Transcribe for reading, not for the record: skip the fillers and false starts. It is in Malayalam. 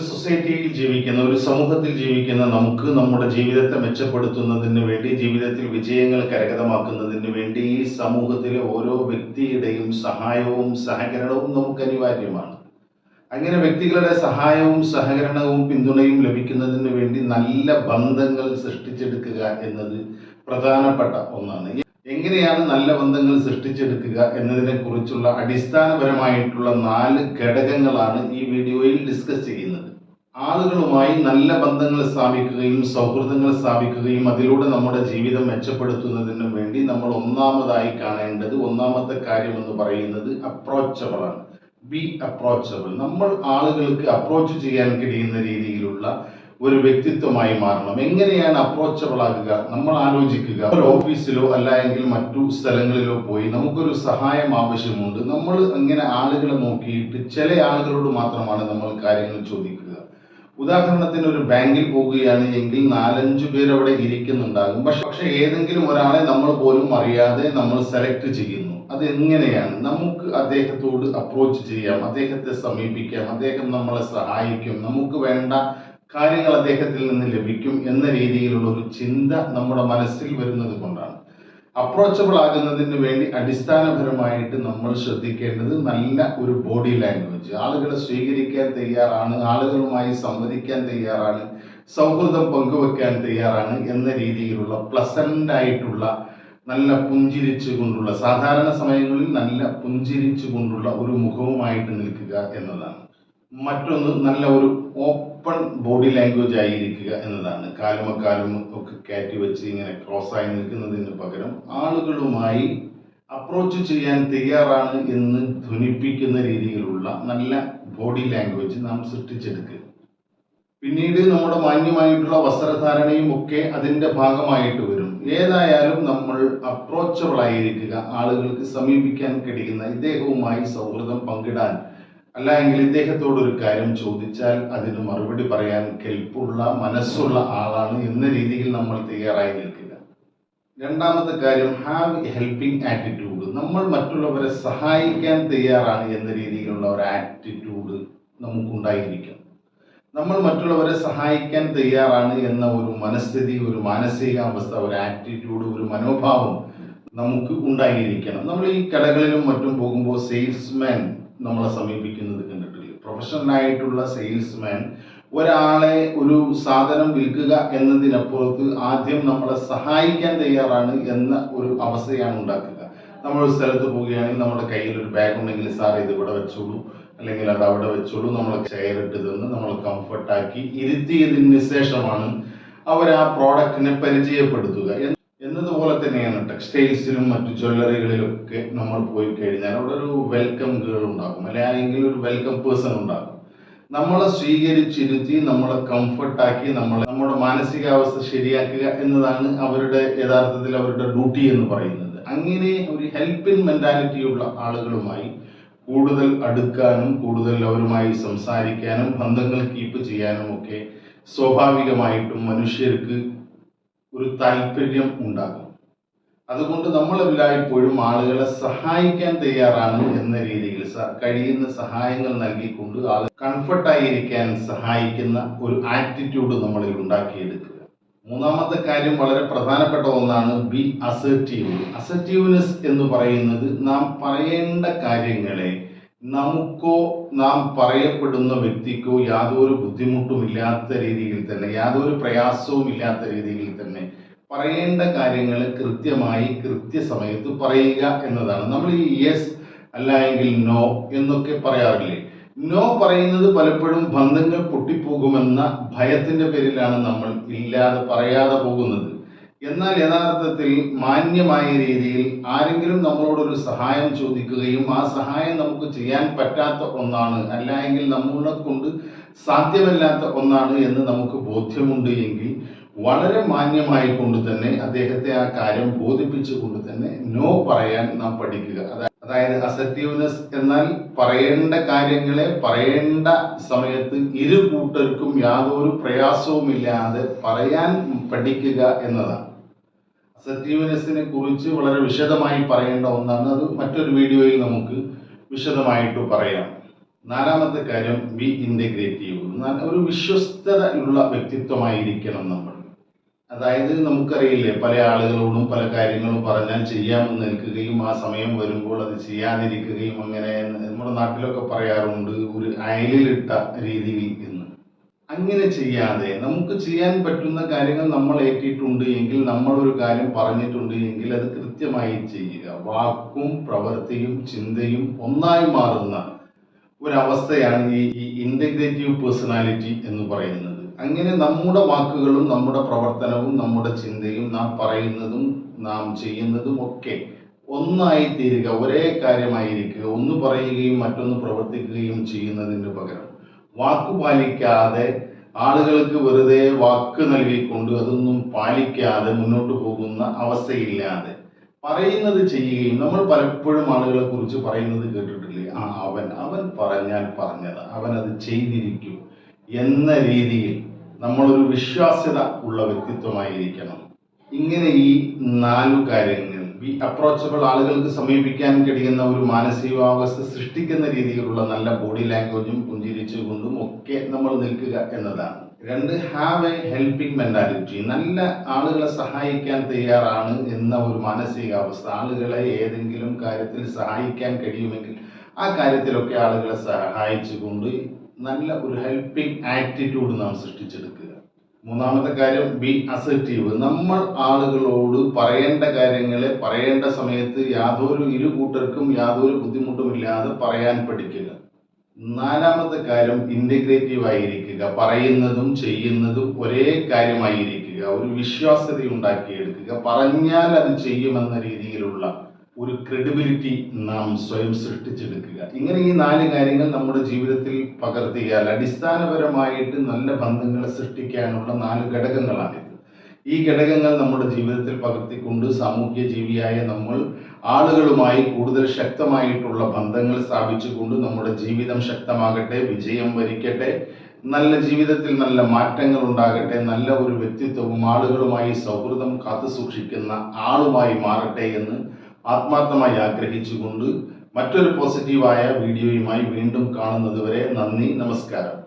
സൊസൈറ്റിയിൽ ജീവിക്കുന്ന, ഒരു സമൂഹത്തിൽ ജീവിക്കുന്ന നമുക്ക് നമ്മുടെ ജീവിതത്തെ മെച്ചപ്പെടുത്തുന്നതിന് വേണ്ടി, ജീവിതത്തിൽ വിജയങ്ങൾ കരഗതമാക്കുന്നതിന് വേണ്ടി ഈ സമൂഹത്തിലെ ഓരോ വ്യക്തിയുടെയും സഹായവും സഹകരണവും നമുക്ക് അനിവാര്യമാണ്. അങ്ങനെ വ്യക്തികളുടെ സഹായവും സഹകരണവും പിന്തുണയും ലഭിക്കുന്നതിന് വേണ്ടി നല്ല ബന്ധങ്ങൾ സൃഷ്ടിച്ചെടുക്കുക എന്നത് പ്രധാനപ്പെട്ട ഒന്നാണ്. എങ്ങനെയാണ് നല്ല ബന്ധങ്ങൾ സൃഷ്ടിച്ചെടുക്കുക എന്നതിനെ കുറിച്ചുള്ള അടിസ്ഥാനപരമായിട്ടുള്ള 4 ഘടകങ്ങളാണ് ഈ വീഡിയോയിൽ ഡിസ്കസ് ചെയ്യുന്നത്. ആളുകളുമായി നല്ല ബന്ധങ്ങൾ സ്ഥാപിക്കുകയും സൗഹൃദങ്ങൾ സ്ഥാപിക്കുകയും അതിലൂടെ നമ്മുടെ ജീവിതം മെച്ചപ്പെടുത്തുന്നതിനും വേണ്ടി നമ്മൾ ഒന്നാമതായി കാണേണ്ടത്, ഒന്നാമത്തെ കാര്യം എന്ന് പറയുന്നത് അപ്രോച്ചബിൾ ആണ്. B approachable. നമ്മൾ ആളുകൾക്ക് അപ്രോച്ച് ചെയ്യാൻ കഴിയുന്ന രീതിയിലുള്ള ഒരു വ്യക്തിത്വമായി മാറണം. എങ്ങനെയാണ് അപ്രോച്ചബിൾ ആകുക? നമ്മൾ ആലോചിക്കുക, ഒരു ഓഫീസിലോ അല്ല എങ്കിൽ മറ്റു സ്ഥലങ്ങളിലോ പോയി നമുക്കൊരു സഹായം ആവശ്യമുണ്ട്. നമ്മൾ അങ്ങനെ ആളുകളെ നോക്കിയിട്ട് ചില ആളുകളോട് മാത്രമാണ് നമ്മൾ കാര്യങ്ങൾ ചോദിക്കുക. ഉദാഹരണത്തിന് ഒരു ബാങ്കിൽ പോകുകയാണ് എങ്കിൽ 4-5 പേർ അവിടെ ഇരിക്കുന്നുണ്ടാകും. പക്ഷെ ഏതെങ്കിലും ഒരാളെ നമ്മൾ പോലും അറിയാതെ നമ്മൾ സെലക്ട് ചെയ്യുന്നു. അത് എങ്ങനെയാണ്? നമുക്ക് അദ്ദേഹത്തോട് അപ്രോച്ച് ചെയ്യാം, അദ്ദേഹത്തെ സമീപിക്കാം, അദ്ദേഹം നമ്മളെ സഹായിക്കും, നമുക്ക് വേണ്ട കാര്യങ്ങൾ അദ്ദേഹത്തിൽ നിന്ന് ലഭിക്കും എന്ന രീതിയിലുള്ള ഒരു ചിന്ത നമ്മുടെ മനസ്സിൽ വരുന്നത് കൊണ്ടാണ്. അപ്രോച്ചബിൾ ആകുന്നതിന് വേണ്ടി അടിസ്ഥാനപരമായിട്ട് നമ്മൾ ശ്രദ്ധിക്കേണ്ടത് നല്ല ഒരു ബോഡി ലാംഗ്വേജ്. ആളുകളെ സ്വീകരിക്കാൻ തയ്യാറാണ്, ആളുകളുമായി സംവദിക്കാൻ തയ്യാറാണ്, സൗഹൃദം പങ്കുവെക്കാൻ തയ്യാറാണ് എന്ന രീതിയിലുള്ള പ്ലസന്റ് ആയിട്ടുള്ള, നല്ല പുഞ്ചിരിച്ചു കൊണ്ടുള്ള, സാധാരണ സമയങ്ങളിൽ നല്ല പുഞ്ചിരിച്ചു കൊണ്ടുള്ള ഒരു മുഖവുമായിട്ട് നിൽക്കുക എന്നതാണ്. മറ്റൊന്ന് നല്ല ഒരു ഓപ്പൺ ബോഡി ലാംഗ്വേജ് ആയിരിക്കുക എന്നതാണ്. കാലും ഒക്കെ കയറ്റി വെച്ച് ഇങ്ങനെ ക്രോസ് ആയി നിൽക്കുന്നതിന് പകരം ആളുകളുമായി അപ്രോച്ച് ചെയ്യാൻ തയ്യാറാണ് എന്ന് ധ്വനിപ്പിക്കുന്ന രീതിയിലുള്ള നല്ല ബോഡി ലാംഗ്വേജ് നാം സൃഷ്ടിച്ചെടുക്കുക. പിന്നീട് നമ്മുടെ മാന്യമായിട്ടുള്ള വസ്ത്രധാരണയും ഒക്കെ അതിൻ്റെ ഭാഗമായിട്ട് വരും. ഏതായാലും നമ്മൾ അപ്രോച്ചബിൾ ആയിരിക്കുക, ആളുകൾക്ക് സമീപിക്കാൻ കഴിയുന്ന, ഇദ്ദേഹവുമായി സൗഹൃദം പങ്കിടാൻ, അല്ല എങ്കിൽ ഇദ്ദേഹത്തോടൊരു കാര്യം ചോദിച്ചാൽ അതിന് മറുപടി പറയാൻ കെൽപ്പുള്ള, മനസ്സുള്ള ആളാണ് എന്ന രീതിയിൽ നമ്മൾ തയ്യാറായി നിൽക്കുക. രണ്ടാമത്തെ കാര്യം, ഹാവ് ഹെൽപ്പിംഗ് ആറ്റിറ്റ്യൂഡ്. നമ്മൾ മറ്റുള്ളവരെ സഹായിക്കാൻ തയ്യാറാണ് എന്ന രീതിയിലുള്ള ഒരു ആറ്റിറ്റ്യൂഡ് നമുക്കുണ്ടായിരിക്കണം. നമ്മൾ മറ്റുള്ളവരെ സഹായിക്കാൻ തയ്യാറാണ് എന്ന ഒരു മനസ്ഥിതി, ഒരു മാനസികാവസ്ഥ, ഒരു ആറ്റിറ്റ്യൂഡ്, ഒരു മനോഭാവം നമുക്ക് ഉണ്ടായിരിക്കണം. നമ്മൾ ഈ കടകളിലും മറ്റും പോകുമ്പോൾ സെയിൽസ്മാൻ നമ്മളെ സമീപിക്കുന്നത് കണ്ടിട്ടില്ല. പ്രൊഫഷണലായിട്ടുള്ള സെയിൽസ്മാൻ ഒരാളെ ഒരു സാധനം വിൽക്കുക എന്നതിനപ്പുറത്ത് ആദ്യം നമ്മളെ സഹായിക്കാൻ തയ്യാറാണ് എന്ന ഒരു അവസ്ഥയാണ് ഉണ്ടാക്കുക. നമ്മൾ ഒരു സ്ഥലത്ത് പോവുകയാണെങ്കിൽ നമ്മുടെ കയ്യിൽ ഒരു ബാഗ് ഉണ്ടെങ്കിൽ സാർ ഇത് ഇവിടെ വെച്ചോളൂ, അല്ലെങ്കിൽ അത് അവിടെ വെച്ചോളൂ, നമ്മളെ ചെയർ ഇട്ട് തന്ന് നമ്മളെ കംഫർട്ടാക്കി ഇരുത്തിയതിന് ശേഷമാണ് അവർ ആ പ്രോഡക്റ്റിനെ പരിചയപ്പെടുത്തുക. എന്നതുപോലെ തന്നെയാണ് ടെക്സ്റ്റൈൽസിലും മറ്റു ജ്വല്ലറികളിലൊക്കെ നമ്മൾ പോയി കഴിഞ്ഞാൽ അവിടെ ഒരു വെൽക്കം ഗേൾ ഉണ്ടാകും, അല്ലെങ്കിൽ ഒരു വെൽക്കം പേഴ്സൺ ഉണ്ടാകും. നമ്മളെ സ്വീകരിച്ചിരുത്തി നമ്മളെ കംഫർട്ടാക്കി നമ്മുടെ മാനസികാവസ്ഥ ശരിയാക്കുക എന്നതാണ് യഥാർത്ഥത്തിൽ അവരുടെ ഡ്യൂട്ടി എന്ന് പറയുന്നത്. അങ്ങനെ ഒരു ഹെൽപ്പിംഗ് മെന്റാലിറ്റിയുള്ള ആളുകളുമായി കൂടുതൽ അടുക്കാനും കൂടുതൽ അവരുമായി സംസാരിക്കാനും ബന്ധങ്ങൾ കീപ്പ് ചെയ്യാനും ഒക്കെ സ്വാഭാവികമായിട്ടും മനുഷ്യർക്ക് ഒരു താല്പര്യം ഉണ്ടാകും. അതുകൊണ്ട് നമ്മളെല്ലായ്പ്പോഴും ആളുകളെ സഹായിക്കാൻ തയ്യാറാണ് എന്ന രീതിയിൽ കഴിയുന്ന സഹായങ്ങൾ നൽകിക്കൊണ്ട് ആൾ കംഫർട്ടായിരിക്കാൻ സഹായിക്കുന്ന ഒരു ആറ്റിറ്റ്യൂഡ് നമ്മളിൽ ഉണ്ടാക്കിയെടുക്കുക. മൂന്നാമത്തെ കാര്യം വളരെ പ്രധാനപ്പെട്ട ഒന്നാണ്, ബി അസർട്ടീവ്. അസർട്ടീവ്നെസ് എന്ന് പറയുന്നത് നാം പറയേണ്ട കാര്യങ്ങളെ നമുക്കോ നാം പറയപ്പെടുന്ന വ്യക്തിക്കോ യാതൊരു ബുദ്ധിമുട്ടുമില്ലാത്ത രീതിയിൽ തന്നെ, യാതൊരു പ്രയാസവും ഇല്ലാത്ത രീതിയിൽ തന്നെ പറയേണ്ട കാര്യങ്ങൾ കൃത്യമായി കൃത്യസമയത്ത് പറയുക എന്നതാണ്. നമ്മൾ ഈ യെസ് അല്ല എങ്കിൽ നോ എന്നൊക്കെ പറയാറില്ലേ? നോ പറയുന്നത് പലപ്പോഴും ബന്ധങ്ങൾ പൊട്ടിപ്പോകുമെന്ന ഭയത്തിന്റെ പേരിലാണ് നമ്മൾ പറയാതെ പോകുന്നത്. എന്നാൽ യഥാർത്ഥത്തിൽ മാന്യമായ രീതിയിൽ ആരെങ്കിലും നമ്മളോടൊരു സഹായം ചോദിക്കുകയും ആ സഹായം നമുക്ക് ചെയ്യാൻ പറ്റാത്ത ഒന്നാണ്, അല്ല എങ്കിൽ നമ്മളെ കൊണ്ട് സാധ്യമല്ലാത്ത ഒന്നാണ് എന്ന് നമുക്ക് ബോധ്യമുണ്ട് എങ്കിൽ വളരെ മാന്യമായി കൊണ്ട് തന്നെ അദ്ദേഹത്തെ ആ കാര്യം ബോധിപ്പിച്ചുകൊണ്ട് തന്നെ നോ പറയാൻ നാം പഠിക്കുക. അതായത് അസർട്ടീവ്നെസ് എന്നാൽ പറയേണ്ട കാര്യങ്ങളെ പറയേണ്ട സമയത്ത് ഇരു കൂട്ടർക്കും യാതൊരു പ്രയാസവുമില്ലാതെ പറയാൻ പഠിക്കുക എന്നതാണ്. അസർട്ടീവ്നെസ്സിനെ കുറിച്ച് വളരെ വിശദമായി പറയേണ്ട ഒന്നാണ്. അത് മറ്റൊരു വീഡിയോയിൽ നമുക്ക് വിശദമായിട്ട് പറയാം. നാലാമത്തെ കാര്യം, ബി ഇന്റഗ്രേറ്റീവ്. ഒരു വിശ്വസ്തത ഉള്ള വ്യക്തിത്വമായിരിക്കണം നമ്മൾ. അതായത് നമുക്കറിയില്ലേ, പല ആളുകളോടും പല കാര്യങ്ങളും പറഞ്ഞാൽ ചെയ്യാമെന്ന് നിൽക്കുകയും ആ സമയം വരുമ്പോൾ അത് ചെയ്യാതിരിക്കുകയും, അങ്ങനെ നമ്മുടെ നാട്ടിലൊക്കെ പറയാറുണ്ട് ഒരു അയലിലിട്ട രീതിയിൽ എന്ന്. അങ്ങനെ ചെയ്യാതെ നമുക്ക് ചെയ്യാൻ പറ്റുന്ന കാര്യങ്ങൾ നമ്മൾ ഏറ്റിട്ടുണ്ട് എങ്കിൽ, നമ്മളൊരു കാര്യം പറഞ്ഞിട്ടുണ്ട് എങ്കിൽ അത് കൃത്യമായി ചെയ്യുക. വാക്കും പ്രവൃത്തിയും ചിന്തയും ഒന്നായി മാറുന്ന ഒരവസ്ഥയാണ് ഈ ഇന്റഗ്രേറ്റീവ് പേഴ്സണാലിറ്റി എന്ന് പറയുന്നത്. അങ്ങനെ നമ്മുടെ വാക്കുകളും നമ്മുടെ പ്രവർത്തനവും നമ്മുടെ ചിന്തയും നാം പറയുന്നതും നാം ചെയ്യുന്നതും ഒക്കെ ഒന്നായി തീരുക, ഒരേ കാര്യമായിരിക്കുക. ഒന്ന് പറയുകയും മറ്റൊന്ന് പ്രവർത്തിക്കുകയും ചെയ്യുന്നതിന് പകരം വാക്കു പാലിക്കാതെ ആളുകൾക്ക് വെറുതെ വാക്ക് നൽകിക്കൊണ്ട് അതൊന്നും പാലിക്കാതെ മുന്നോട്ട് പോകുന്ന അവസ്ഥയില്ലാതെ പറയുന്നത് ചെയ്യുകയും. നമ്മൾ പലപ്പോഴും ആളുകളെ കുറിച്ച് പറയുന്നത് കേട്ടിട്ടില്ലേ, അവൻ പറഞ്ഞാൽ പറഞ്ഞത്, അവനത് ചെയ്തിരിക്കും എന്ന രീതിയിൽ നമ്മളൊരു വിശ്വാസ്യത ഉള്ള വ്യക്തിത്വമായിരിക്കണം. ഇങ്ങനെ ഈ 4 കാര്യങ്ങൾ ബി അപ്രോച്ചബിൾ, ആളുകൾക്ക് സമീപിക്കാൻ കഴിയുന്ന ഒരു മാനസികാവസ്ഥ സൃഷ്ടിക്കുന്ന രീതിയിലുള്ള നല്ല ബോഡി ലാംഗ്വേജും പുഞ്ചിരിച്ചുകൊണ്ടും ഒക്കെ നമ്മൾ നിൽക്കുക എന്നതാണ്. 2, ഹാവ് എ ഹെൽപ്പിംഗ് മെന്റാലിറ്റി, നല്ല ആളുകളെ സഹായിക്കാൻ തയ്യാറാണ് എന്ന ഒരു മാനസികാവസ്ഥ. ആളുകളെ ഏതെങ്കിലും കാര്യത്തിൽ സഹായിക്കാൻ കഴിയുമെങ്കിൽ ആ കാര്യത്തിലൊക്കെ ആളുകളെ സഹായിച്ചുകൊണ്ട് നല്ല ഒരു ഹെൽപ്പിംഗ് ആറ്റിറ്റ്യൂഡ് നാം സൃഷ്ടിച്ചെടുക്കുക. 3ാമത്തെ കാര്യം, ബി അസർട്ടീവ്, നമ്മൾ ആളുകളോട് പറയേണ്ട കാര്യങ്ങളെ പറയേണ്ട സമയത്ത് ഇരു കൂട്ടർക്കും യാതൊരു ബുദ്ധിമുട്ടുമില്ലാതെ പറയാൻ പഠിക്കുക. 4ാമത്തെ കാര്യം, ഇന്റഗ്രേറ്റീവ് ആയിരിക്കുക, പറയുന്നതും ചെയ്യുന്നതും ഒരേ കാര്യമായിരിക്കുക, ഒരു വിശ്വാസ്യത ഉണ്ടാക്കിയെടുക്കുക, പറഞ്ഞാൽ അത് ചെയ്യുമെന്ന രീതിയിലുള്ള ഒരു ക്രെഡിബിലിറ്റി നാം സ്വയം സൃഷ്ടിച്ചെടുക്കുക. ഇങ്ങനെ ഈ 4 കാര്യങ്ങൾ നമ്മുടെ ജീവിതത്തിൽ പകർത്തിയാൽ അടിസ്ഥാനപരമായിട്ട് നല്ല ബന്ധങ്ങളെ സൃഷ്ടിക്കാനുള്ള 4 ഘടകങ്ങളാണിത്. ഈ ഘടകങ്ങൾ നമ്മുടെ ജീവിതത്തിൽ പകർത്തിക്കൊണ്ട് സാമൂഹ്യ ജീവിയായ നമ്മൾ ആളുകളുമായി കൂടുതൽ ശക്തമായിട്ടുള്ള ബന്ധങ്ങൾ സ്ഥാപിച്ചുകൊണ്ട് നമ്മുടെ ജീവിതം ശക്തമാകട്ടെ, വിജയം വരിക്കട്ടെ, നല്ല ജീവിതത്തിൽ നല്ല മാറ്റങ്ങൾ ഉണ്ടാകട്ടെ, നല്ല ഒരു വ്യക്തിത്വവും ആളുകളുമായി സൗഹൃദം കാത്തു സൂക്ഷിക്കുന്ന ആളുമായി മാറട്ടെ എന്ന് ആത്മാർത്ഥമായി ആഗ്രഹിച്ചുകൊണ്ട് മറ്റൊരു പോസിറ്റീവായ വീഡിയോയുമായി വീണ്ടും കാണുന്നതുവരെ നന്ദി, നമസ്കാരം.